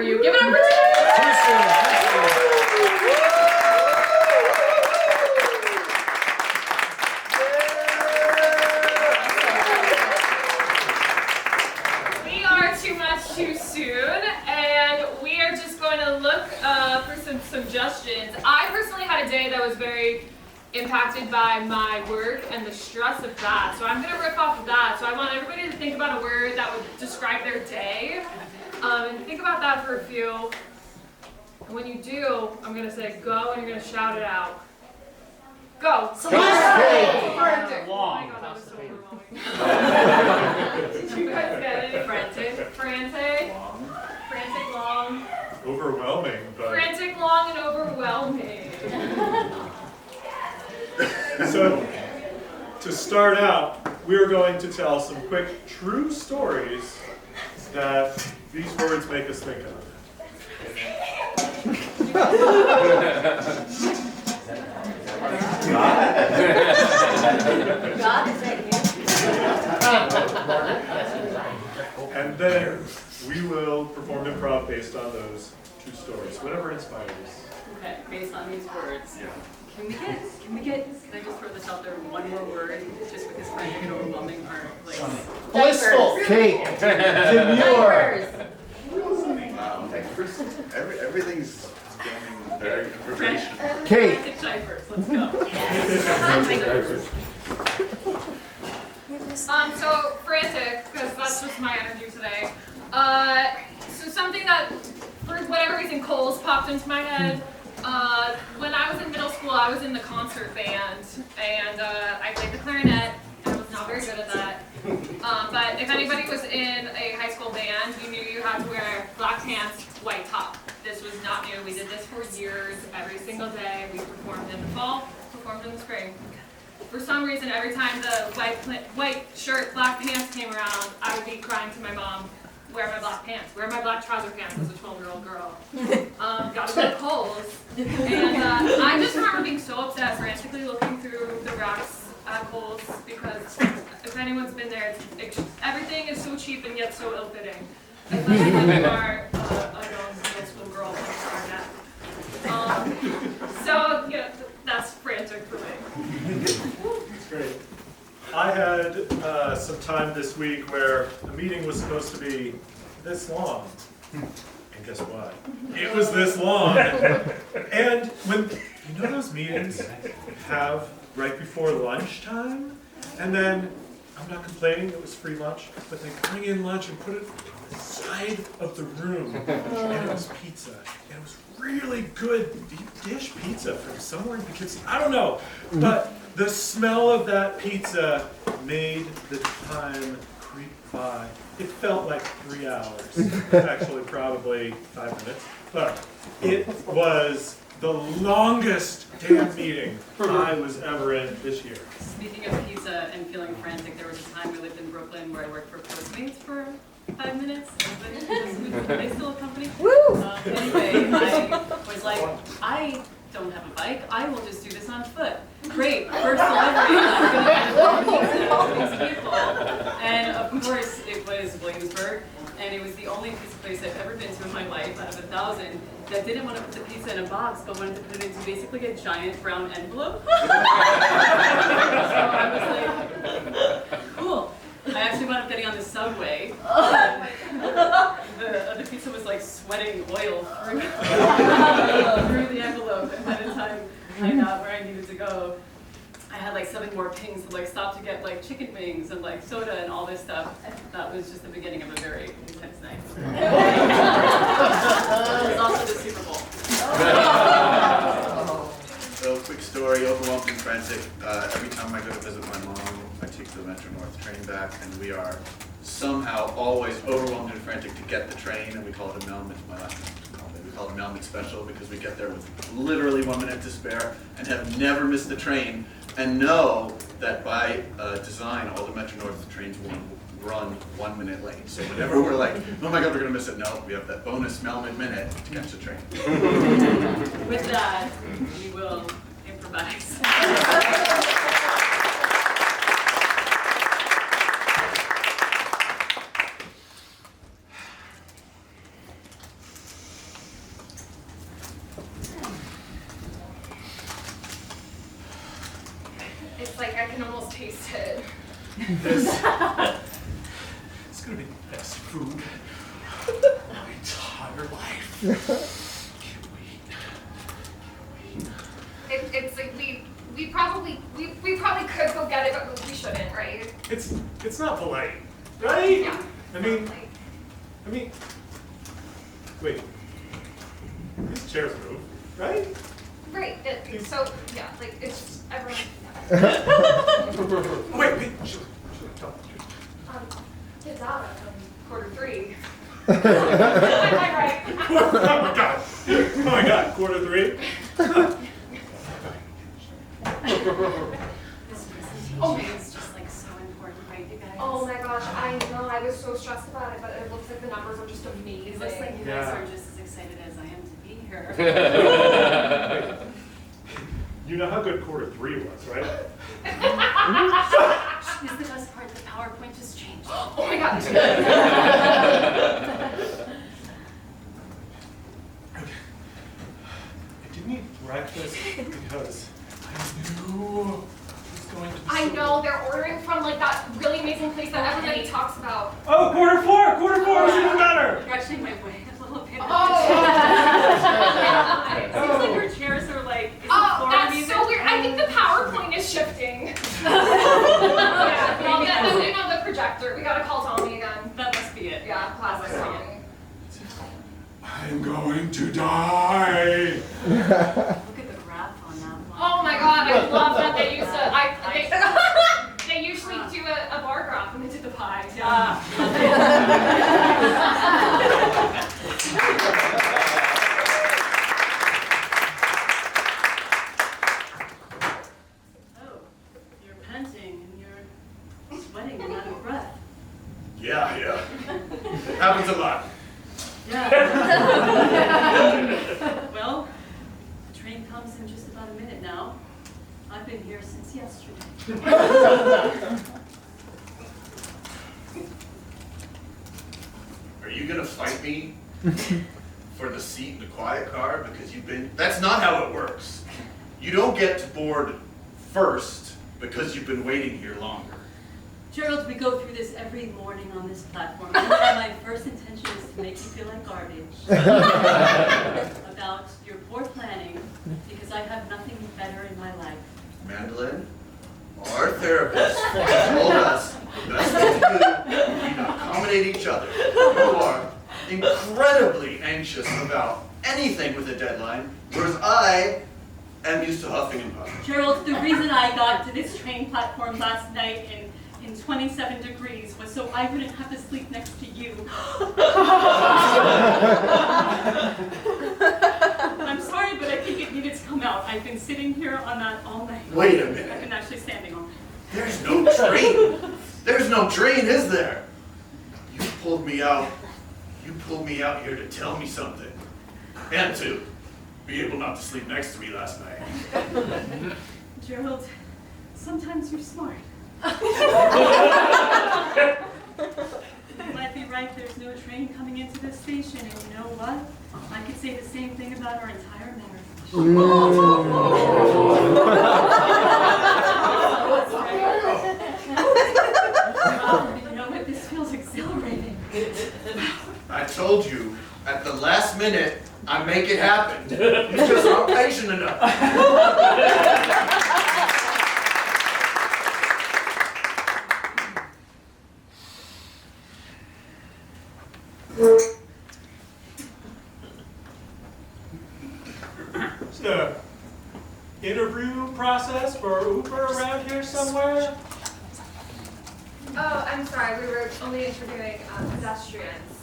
for you. Give it up for We are Too Much Too Soon, and we are just going to look for some suggestions. I personally had a day that was very impacted by my work and the stress of that. So I'm going to riff off of that. So I want everybody to think about a word that would describe their day. And think about that for a few. And when you do, I'm going to say go and you're going to shout it out. Go. Frantic. Oh my God, that was so overwhelming. Did you guys get it? Frantic. Frantic. Frantic, long. Overwhelming, but... Frantic, long, and overwhelming. So, to start out, we're going to tell some quick true stories that these words make us think of. And then we will perform improv based on those two stories, whatever inspires. Okay, based on these words. Yeah. Can I just throw this out there, one more word, just because frantic and overwhelming are like... Blissful. Cake. Demure. Everything's becoming very informational. Cake. Frantic diapers, let's go. So frantic, because that's just my energy today. So something that, for whatever reason, Cole's popped into my head. When I was in middle school, I was in the concert band, and I played the clarinet, and I was not very good at that. But if anybody was in a high school band, you knew you had to wear black pants, white top. This was not new. We did this for years, every single day. We performed in the fall, performed in the spring. For some reason, every time the white shirt, black pants came around, I would be crying to my mom, where are my black pants? Where are my black trouser pants as a 12-year-old girl? Gotta go to Kohl's. And I just remember being so upset, frantically looking through the racks at Kohl's, because if anyone's been there, everything is so cheap and yet so ill-fitting. Especially when you are a young middle school girl from so, yeah, that's frantic for me. That's great. I had some time this week where a meeting was supposed to be this long. And guess what? It was this long. And when, you know those meetings have right before lunchtime? And then, I'm not complaining, it was free lunch, but they bring in lunch and put it on the side of the room. And it was pizza. And it was really good deep dish pizza from somewhere in Poughkeepsie. I don't know. But the smell of that pizza made the time creep by. It felt like 3 hours. Actually, probably 5 minutes. But it was the longest damn meeting I was ever in this year. Speaking of pizza and feeling frantic, there was a time we lived in Brooklyn where I worked for Postmates for 5 minutes. Are they still a company? Anyway, I was like, I don't have a bike. I will just do this on foot. Great, first delivery. I'm going to pizza to these people. And of course, it was Williamsburg, and it was the only pizza place I've ever been to in my life out of 1,000 that didn't want to put the pizza in a box, but wanted to put it into basically a giant brown envelope. So I was like, cool. I actually wound up getting on the subway. The pizza was like sweating oil through the envelope, and by the time I got where I needed to go, I had like 7 more pings to like stop to get like chicken wings and like soda and all this stuff. That was just the beginning of a very intense night. It was also the Super Bowl. So, quick story, overwhelmed and frantic. Every time I go to visit my mom, I take the Metro North train back, and we are somehow always overwhelmed and frantic to get the train, and we call it a Melman. My last name is Melman. We call it a Melman special because we get there with literally 1 minute to spare and have never missed the train, and know that by design, all the Metro North trains will run 1 minute late. So whenever we're like, oh my God, we're gonna miss it, no, we have that bonus Melman minute to catch the train. With that, we will improvise. taste it. This it's gonna be the best food of my entire life. Can't wait. It's like we probably could go get it, but we shouldn't, right? It's not polite, right? Yeah. I mean, wait. These chairs move, right? Right. So yeah, like it's just everyone. Wait. Should tell me. It's out of Q3. Am I right? Oh my god, Q3? This presentation is just like so important, right, you guys? Oh my gosh, I know. I was so stressed about it, but it looks like the numbers are just amazing. It looks like you guys Yeah. are just as excited as I am to be here. You know how good Q3 was, right? Here's the best part, the PowerPoint just changed. Oh my god. I didn't eat breakfast because I knew it was going to be I know they're ordering from like that really amazing place that everybody talks about. Oh, Q4 is even better! You're actually my way a little bit. Oh. It seems like your chairs are like, is it Oh, Florida that's music? so weird. I think the PowerPoint is shifting. Yeah, you know the projector. We gotta call Tommy again. That must be it. Yeah, classic Tommy. I'm going to die! Look at the graph on that one. Oh my god, I love that they used they usually do a bar graph when they do the pie. Yeah. Oh, you're panting and you're sweating and out of breath. Yeah. Happens a lot. Yeah. Well, the train comes in just about a minute now. I've been here since yesterday. Are you gonna fight me for the seat in the quiet car because you've been? That's not how it works. You don't get to board first because you've been waiting here longer. Gerald, we go through this every morning on this platform. And my first intention is to make you feel like garbage. About your poor planning, because I have nothing better in my life. Mandolin, our therapist told us the best thing to do would be to accommodate each other. You are incredibly anxious about anything with a deadline, whereas I am used to huffing and puffing. Gerald, the reason I got to this train platform last night in 27 degrees was so I wouldn't have to sleep next to you. I'm sorry, but I think it needed to come out. I've been sitting here on that all night. Wait a I've minute. been actually standing on it. There's no train. There's no train, is there? You pulled me out here to tell me something. And to be able not to sleep next to me last night. Gerald, sometimes you're smart. You might be right, there's no train coming into this station, and you know what? I could say the same thing about our entire marriage. You know what? This feels exhilarating. I told you, at the last minute, I make it happen. You just aren't patient enough. Is the interview process for Uber around here somewhere? Oh, I'm sorry. We were only interviewing pedestrians.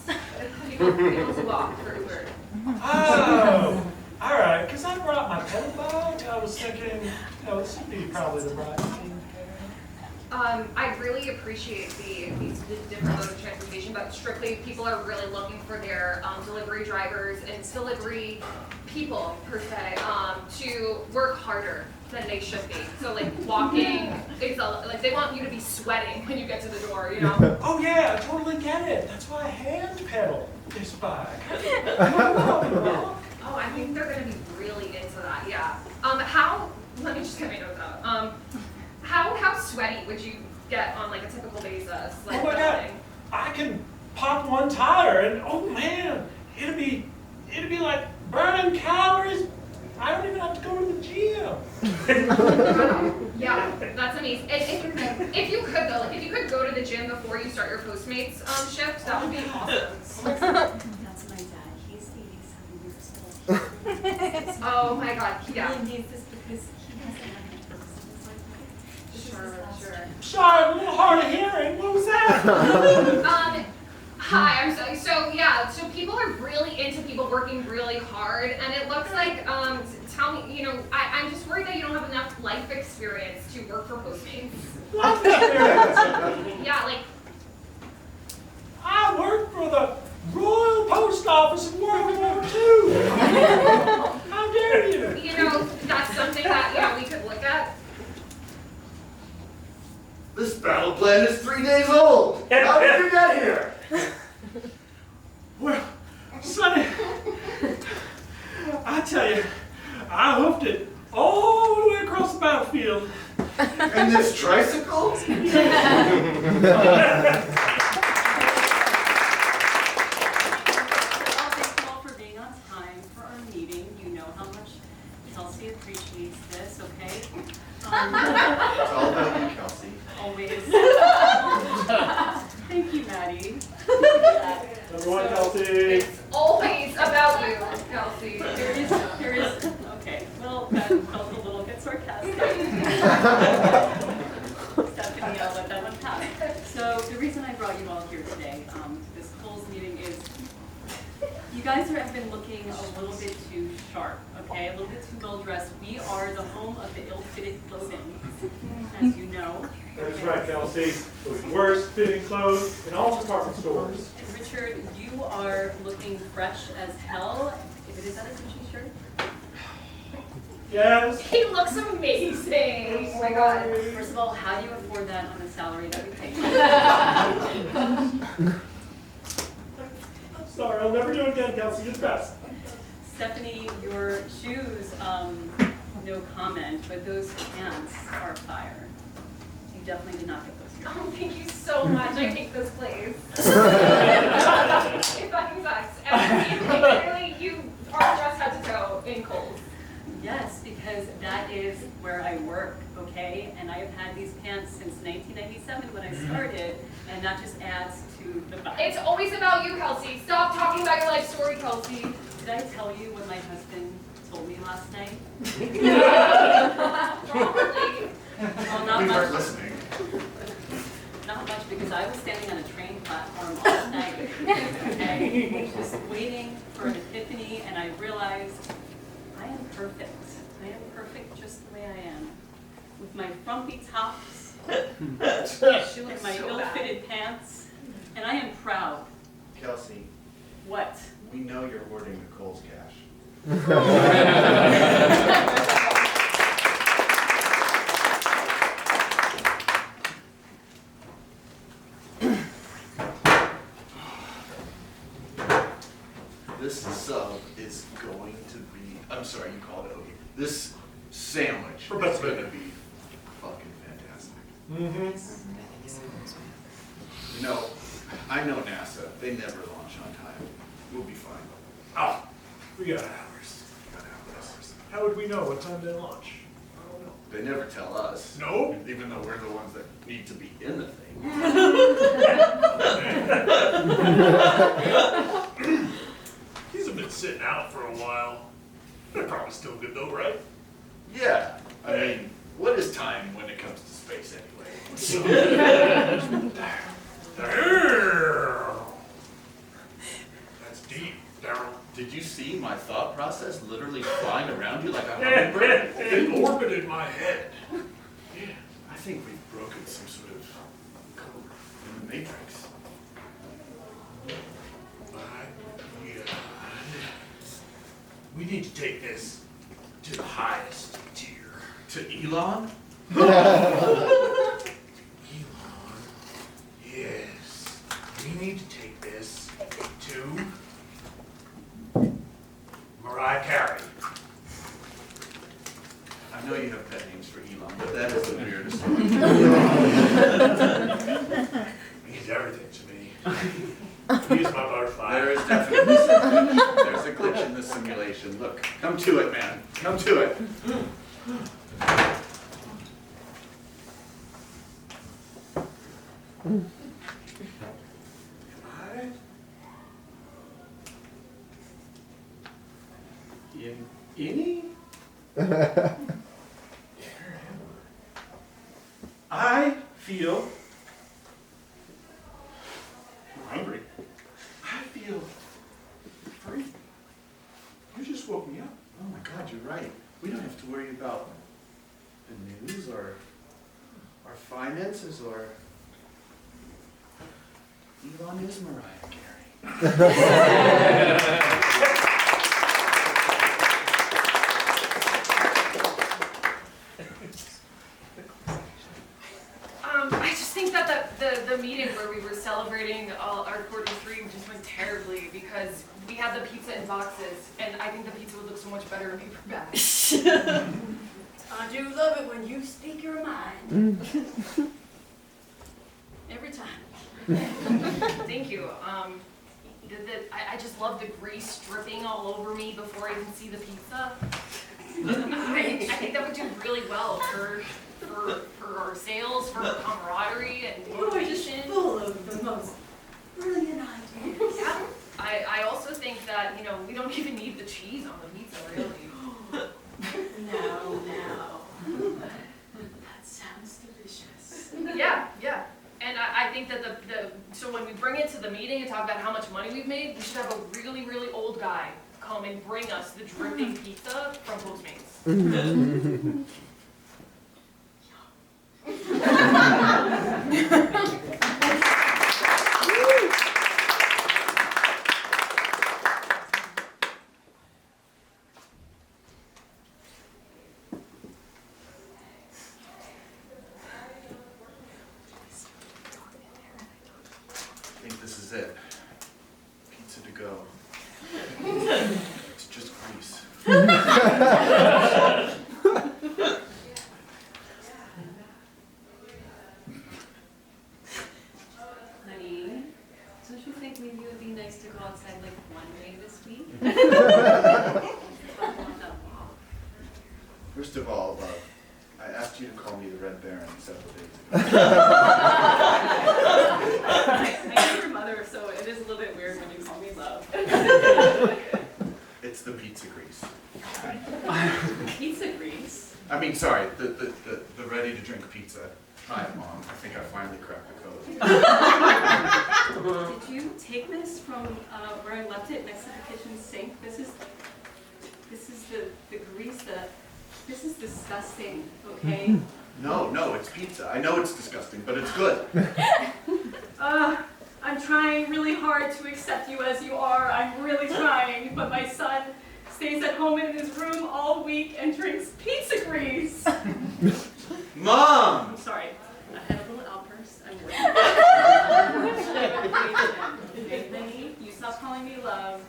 People who walk for Uber. Oh, all right. Because I brought my pedal bike. I was thinking, this would be probably the right thing. I really appreciate the different modes of transportation, but strictly people are really looking for their delivery drivers and delivery people per se to work harder than they should be. So like walking, like they want you to be sweating when you get to the door, you know? Oh yeah, I totally get it. That's why I hand pedal this bike. Oh, I think they're gonna be really into that. Yeah. Let me just get my notes out. how sweaty would you get on like a typical basis? Like Oh my God. building? I can pop one tire and oh man, it'd be like burning calories. I don't even have to go to the gym. Yeah, that's amazing. If you could though, like if you could go to the gym before you start your Postmates shift, that would be awesome. That's my dad. He's 87 years old. Oh my God, He yeah. really needs this because he doesn't have any purposes. Sure, sure. Sorry, I'm a little hard of hearing. What was that? Hi, I'm sorry. So yeah, so people are really into people working really hard, and it looks like, tell me, you know, I'm just worried that you don't have enough life experience to work for Postmates. Life experience. Yeah, like, I worked for the Royal Post Office in World War II. How dare you? you know, that's something that, you know, we could look at. This battle plan is 3 days old. How did you get here? Well, Sonny, I tell you, I hoofed it all the way across the battlefield. And this tricycle? Well, thank you all for being on time for our meeting. You know how much Kelsey appreciates this, okay? It's all about you, Kelsey. Always. Thank you, Maddie. Number one, Kelsey. It's always about you, Kelsey. There is, okay, well, that felt a little bit sarcastic. Stephanie, I'll let that one pass. So the reason I brought you all here today, this Kohl's meeting is, you guys have been looking a little bit too sharp, okay? A little bit too well dressed. We are the home of the ill-fitted clothing, as you know. That's right, Kelsey. The worst fitting clothes in all department stores. And Richard, you are looking fresh as hell. If it is that a Gucci shirt? Yes. He looks amazing. Oh my God. First of all, how do you afford that on the salary that we pay? Sorry, I'll never do it again, Kelsey. You're the best. Stephanie, your shoes, no comment, but those pants are fire. You definitely did not get those here. Oh, thank you so much. I hate this place. It fucking sucks. And clearly you are dressed head to toe in Kohl's. Yes, because that is where I work, okay? And I have had these pants since 1997 when I started, and that just adds to the vibe. It's always about you, Kelsey. Stop talking about your life story, Kelsey. Did I tell you what my husband told me last night? Probably. Well, not We much. weren't listening. Not much, because I was standing on a train platform all night, okay, just waiting for an epiphany, and I realized I am perfect. I am perfect just the way I am. With my frumpy tops, with my ill-fitted pants, and I am proud. Kelsey, What? we know you're hoarding the Kohl's cash. This sub is going to be, I'm sorry, you called it hoagie. This sandwich For is best going food. to be fucking fantastic. Mm-hmm. You know, I know NASA, they never launch on time. We'll be fine. Ah, we got hours. How would we know what time they launch? I don't know. They never tell us. No. Even though we're the ones that need to be in the thing. These have been sitting out for a while. They're probably still good though, right? Yeah, I mean, what is time when it comes to space anyway? That's deep, Daryl. Did you see my thought process literally flying around you like a hummingbird? It orbited my head. Yeah, I think we've broken some sort of code in the Matrix. My God. We need to take this to the highest tier. To Elon? Elon. Yes. We need to take this to Mariah Carey. I know you have pet names for Elon, but that is the weirdest one. Use my butterfly. There is definitely something. There's a glitch in the simulation. Look, come to it, man. Come to it. Any? I feel hungry. I feel free. You just woke me up. Oh my God, you're right. We don't have to worry about the news or our finances or Elon is Mariah Carey. I just think that the meeting where we were celebrating our quarter three just went terribly because we had the pizza in boxes, and I think the pizza would look so much better in paper bags. I do love it when you speak your mind. Every time. Thank you. I just love the grease dripping all over me before I even see the pizza. I think that would do really well for our sales, for our camaraderie and You are just motivation. full of the most brilliant ideas. Yeah. I also think that, we don't even need the cheese on the pizza, really. No. That sounds delicious. Yeah. And I think that so when we bring it to the meeting and talk about how much money we've made, we should have a really, really old guy come and bring us the dripping pizza from Postmates. I think this is it. Pizza to go. It's just grease. Honey, don't you think maybe it would be nice to go outside like one day this week? First of all, I asked you to call me the Red Baron several days ago. I know your mother, so it is a little bit weird when you call me love. It's the pizza grease. Pizza grease? I mean, sorry, the ready-to-drink pizza. Hi, Mom. I think I finally cracked the code. Did you take this from where I left it next to the kitchen sink? This is the grease that. This is disgusting, okay? No, it's pizza. I know it's disgusting, but it's good. I'm trying really hard to accept you as you are. I'm really trying, but my son stays at home in his room all week and drinks pizza grease. Mom! I'm sorry. I had a little outburst. I'm working. Benny, you stopped calling me love.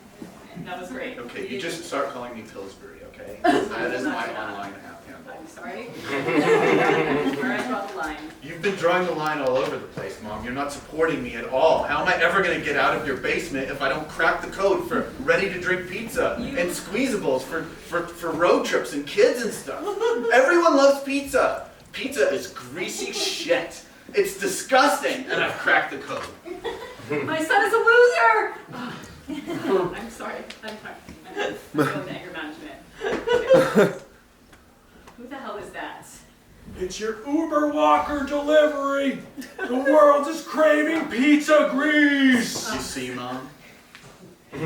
And that was great. Okay, you just start calling me Pillsbury, okay? That is my online handle. I'm sorry. Where I draw the line. You've been drawing the line all over the place, Mom. You're not supporting me at all. How am I ever going to get out of your basement if I don't crack the code for ready-to-drink pizza and squeezables for road trips and kids and stuff? Everyone loves pizza. Pizza is greasy shit. It's disgusting, and I've cracked the code. My son is a loser! I'm sorry. I'm going to anger management. Who the hell is that? It's your Uber Walker delivery. The world is craving pizza grease. You see, Mom? Woo!